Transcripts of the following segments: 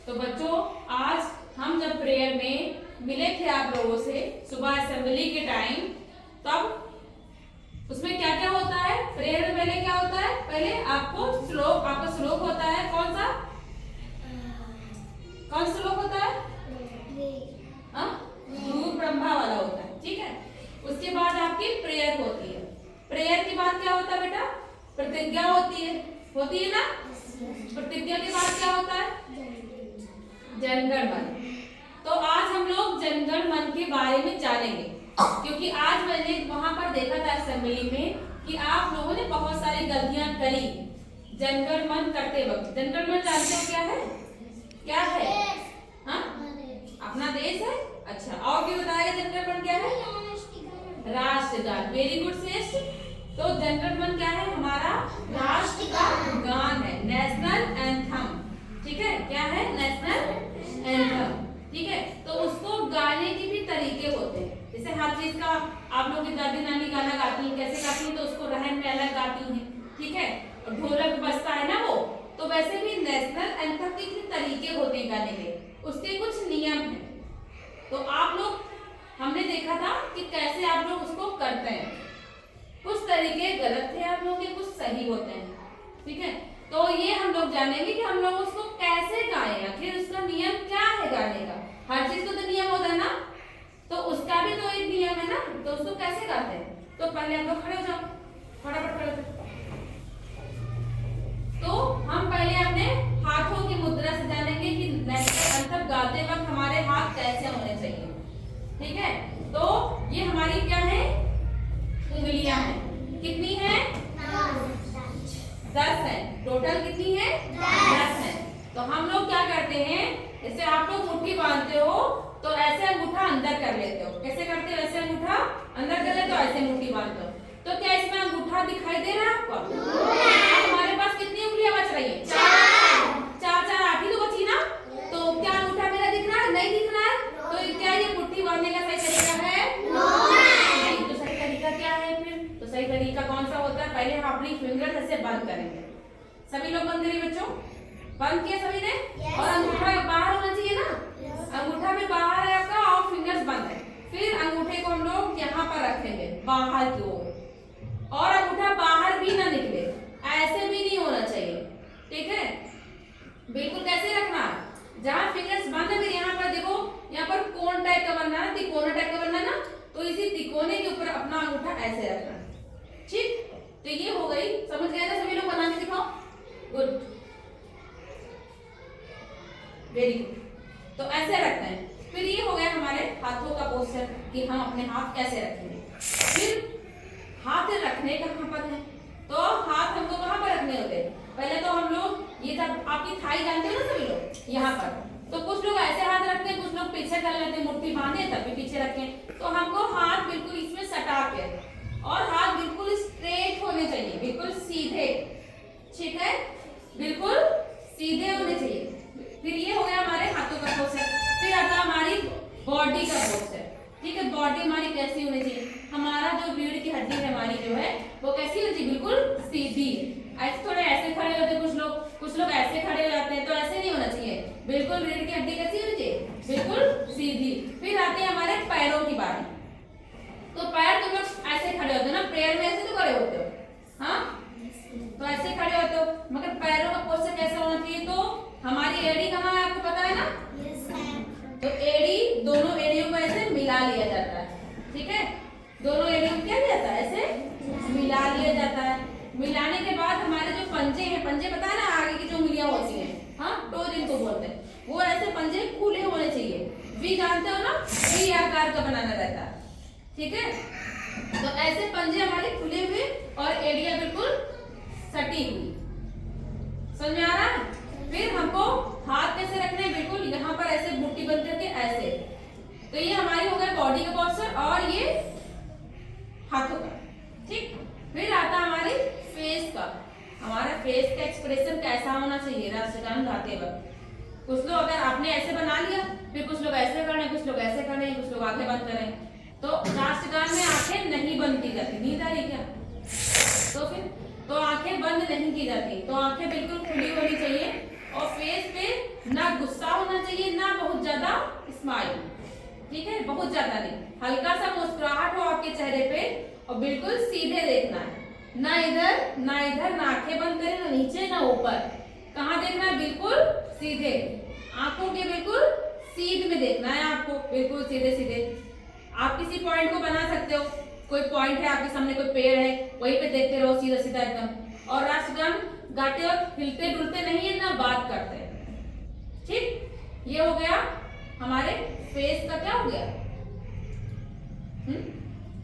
तो बच्चों आज हम जब प्रेयर में मिले थे आप लोगों से सुबह असेंबली के टाइम, तब उसमें क्या क्या होता है? प्रेयर में पहले क्या होता है? पहले आपका श्लोक होता है। कौन सा श्लोक होता है? गुरु ब्रह्मा वाला होता है, ठीक है। उसके बाद आपकी प्रेयर होती है। प्रेयर के बाद क्या होता है बेटा? प्रतिज्ञा होती है ना। प्रतिज्ञा के बाद क्या होता है? जनगण मन। तो आज हम लोग जनगण मन के बारे में जानेंगे, क्योंकि आज मैंने वहां पर देखा था असेंबली में कि आप लोगों ने बहुत सारी गलतियां करी जनगण मन करते वक्त। जनगण मन जानते हो क्या है? क्या है? हाँ, अपना देश है। अच्छा, और भी बताएगा जनगण मन क्या है? राष्ट्रगान। वेरी गुड श्रेष्ठ। तो जनगण मन क्या है? हमारा राष्ट्र का गान है, नेशनल एंथम। ठीक है, क्या है? National anthem. ठीक है, तो उसको गाने के भी तरीके होते हैं। जैसे हर चीज का आप लोग की दादी नानी गाना गाती हैं, कैसे गाती हैं? तो उसको रहन में अलग गाती हैं, ठीक है। और ढोलक बजता है ना वो, तो वैसे भी नेशनल एंथम के तरीके होते हैं गाने के, उसके कुछ नियम हैं। तो आप लोग, हमने देखा था कि कैसे आप लोग उसको करते हैं। कुछ तरीके गलत थे आप लोगों के, कुछ सही होते हैं, ठीक है। तो ये हम लोग जानेंगे कि हम लोग उसको कैसे गाएं, आखिर उसका नियम क्या है गाने का। हर चीज को तो नियम होता है ना, तो उसका भी तो एक नियम है ना, तो उसको कैसे गाते हैं। तो पहले हम लोग खड़े हो जाओ, फटाफट खड़े हो जाओ। तो हम पहले अपने हाथों की मुद्रा से जानेंगे कि नेशनल एंथम गाते वक्त हमारे हाथ कैसे होने चाहिए, ठीक है। तो ये हमारी क्या है? उंगलियां हैं। कितनी है? 10 है। टोटल कितनी है? 10 है। तो हम लोग क्या करते हैं, जैसे आप लोग मुट्ठी बांधते हो तो ऐसे अंगूठा अंदर कर लेते हो। कैसे करते हो? ऐसे अंगूठा अंदर कर लेते हो, ऐसे मुट्ठी बांधते हो। तो क्या इसमें अंगूठा दिखाई दे रहा है आपको? अब हमारे पास कितनी उंगलियां बच रही है? 4 8 ही तो बची ना। तो क्या अंगूठा मेरा दिख रहा है? नहीं दिख रहा है। तो क्या ये मुट्ठी बांधने का सही तरीका है? नहीं। तो सही तरीका क्या है फिर? तो सही तरीका कौन सा होता है? पहले हम अपनी फिंगर ऐसे बंद करेंगे। सभी लोग बंद करिए बच्चों, बंद किया सभी ने। और अंगूठा बाहर होना चाहिए ना। अंगूठा भी बाहर है आपका और फिंगर्स बंद है। फिर अंगूठे को हम लोग यहाँ पर रखेंगे बाहर की ओर, और अंगूठा बाहर भी ना निकले, ऐसे भी नहीं होना चाहिए, ठीक है। बिल्कुल कैसे रखना, जहाँ फिंगर्स बंद है, फिर यहाँ पर देखो, यहाँ पर कोन टाइप का बनना है, तिकोना टाइप का बनना है ना। तो इसी तिकोने के ऊपर अपना अंगूठा ऐसे रखना, ठीक। तो ये हो गई, समझ गए ना? सभी लोग बना के दिखाओ। Good, very good. तो ऐसे रखते हैं। फिर ये हो गया हमारे हाथों का पोस्चर कि हम अपने हाथ कैसे रखेंगे। फिर हाथ रखने कहाँ पर है? तो हाथ हमको कहाँ पर रखने होते हैं? पहले तो हम लोग ये जब आपकी थाई जानते हो ना सभी लोग, यहाँ पर। तो कुछ लोग ऐसे हाथ रखते हैं, कुछ लोग पीछे कर लेते हैं, मुट्ठी बांधे तब भी पीछे रखें। तो हमको हाथ बिल्कुल इसमें सटा के, और हाथ बिल्कुल स्ट्रेट होने चाहिए, बिल्कुल सीधे, ठीक है, बिल्कुल सीधे होने चाहिए। फिर ये हो गया हमारे हाथों का पोस्चर। फिर आता हमारी बॉडी का पोस्चर, ठीक है। बॉडी हमारी कैसी होनी चाहिए? हमारा जो रीढ़ की हड्डी है हमारी जो है वो कैसी होनी चाहिए? बिल्कुल सीधी। ऐसे थोड़े ऐसे खड़े होते हैं कुछ लोग ऐसे खड़े हो जाते हैं, तो ऐसे नहीं होना चाहिए। बिल्कुल रीढ़ की हड्डी कैसी होनी चाहिए? बिल्कुल सीधी। फिर आते हैं हमारे पैरों की बारी। तो पैर तुम लोग ऐसे खड़े होते हो ना, प्रेयर में ऐसे तो खड़े होते हो, हाँ, तो ऐसे खड़े होते हो। मगर पैरों का पोस्चर कैसा होना चाहिए? तो हमारी एड़ी कहाँ है आपको पता है ना? तो एड़ी, दोनों एड़ियों को ऐसे मिला लिया जाता है, ठीक है। दोनों एड़ियों को क्या किया जाता है? ऐसे मिला लिया जाता है। मिलाने के बाद हमारे जो पंजे हैं, पंजे पता है ना, आगे की जो उंगलियां होती हैं, हाँ, टो जिनको बोलते हैं, वो ऐसे पंजे खुले होने चाहिए। वी जानते हो ना, वी आकार का बनाना रहता है, ठीक है। तो ऐसे पंजे हमारे खुले हुए और एड़ियां बिल्कुल सटी हुई, समझ में आ रहा है? फिर हमको हाथ कैसे रखने हैं? बिल्कुल यहाँ पर ऐसे मुट्ठी बंद करके ऐसे। तो ये हमारी हो गया बॉडी का पोस्चर और ये हाथों का, ठीक। फिर आता हमारे फेस का। हमारा फेस का एक्सप्रेशन कैसा होना चाहिए राष्ट्रगान गाते वक्त? कुछ लोग, अगर आपने ऐसे बना लिया, फिर कुछ लोग ऐसे कर रहे हैं, कुछ लोग ऐसे कर रहे हैं, कुछ लोग आंखें बंद कर रहे हैं। तो राष्ट्रगान में आंखें नहीं बंद की जाती। नींद आ रही क्या? तो फिर तो आंखें बंद नहीं की जाती, तो आंखें बिल्कुल खुली होनी चाहिए और फेस पे ना गुस्सा होना चाहिए, ना बहुत ज्यादा स्माइल, ठीक है, बहुत ज्यादा नहीं, हल्का सा मुस्कुराहट हो आपके चेहरे पे और बिल्कुल सीधे देखना है, ना इधर ना इधर, ना आंखें बंद करें, ना नीचे ना ऊपर, कहाँ देखना है, बिल्कुल सीधे, आंखों के बिल्कुल सीध में देखना है आपको, बिल्कुल सीधे सीधे। आप किसी पॉइंट को बना सकते हो, कोई पॉइंट है आपके सामने, कोई पेड़ है, वहीं पे देखते रहो सीधा सीधा एकदम। और राष्ट्रगान गाते वक्त हिलते डुलते नहीं है, ना बात करते हैं, ठीक। ये हो गया हमारे फेस का, क्या हो गया,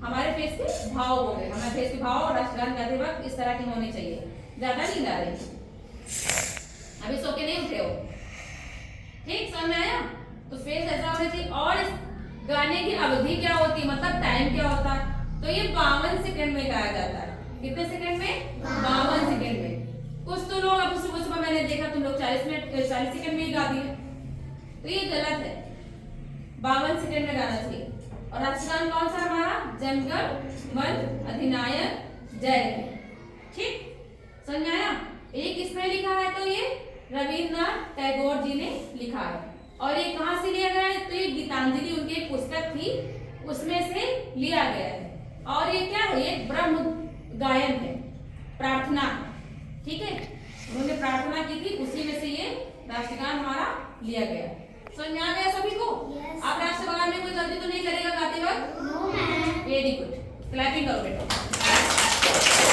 हमारे फेस के भाव हो गए। हमारे फेस के भाव और राष्ट्रगान गाते वक्त इस तरह के होने चाहिए। ज्यादा नींद आ रही, अभी सो के नहीं उठे हो, ठीक, समझ में आया। तो फेस ऐसा होना चाहिए। और इस गाने की अवधि क्या होती है, मतलब टाइम क्या होता है, तो ये 52 सेकंड में गाया जाता है। कितने सेकंड में, 52 सेकंड में। कुछ तो लोग अब सुबह सुबह मैंने देखा तुम लोग 40 सेकंड में ही गा दिए, तो ये गलत है, 52 सेकंड में गाना चाहिए। और राष्ट्रगान कौन सा हमारा, जनगण मन अधिनायक जय, ठीक, समझ में आया। ये किसने लिखा है, तो ये रविन्द्रनाथ टैगोर जी ने लिखा है। और ये कहाँ से लिया गया है, तो ये गीतांजलि उनकी एक पुस्तक थी, उसमें से लिया गया है। और ये क्या है, ये ब्रह्म गायन है, प्रार्थना, ठीक है, उन्होंने प्रार्थना की थी, उसी में से ये राष्ट्रगान हमारा लिया गया। समझ में आ गया सभी को। आप राष्ट्रगान में कोई गलती तो नहीं करेगा गाते वक्त, वेरी गुड, क्लैपिंग करो बेटा।